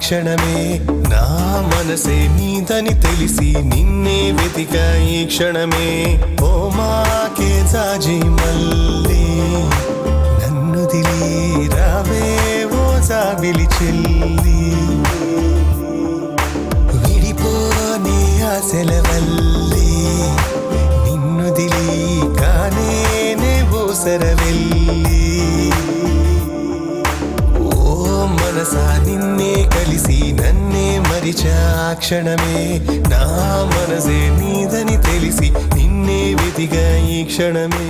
క్షణమే నా మనసే నీదని తెలిసి నిన్నే వెతిక ఈ క్షణమే ఓ మాకే జాజి మల్లే నన్ను దిలి రావే ఓ జాబిలి చెల్లి విడిపోనే ఆశల వల్లే నిన్ను దిలి కానే ఓసరవెల్లి మనసా నిన్నే కలిసి నన్నే మరిచా క్షణమే నా మనసే నీదని తెలిసి నిన్నే వెతిగా ఈ క్షణమే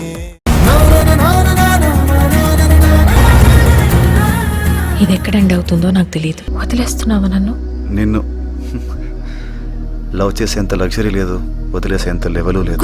ఇది ఎక్కడ ఎండ్ అవుతుందో నాకు తెలియదు. వదిలేస్తున్నావా నన్ను? నిన్ను లవ్ చేసేంత లగ్జరీ లేదు, వదిలేసేంత లెవెలు లేదు.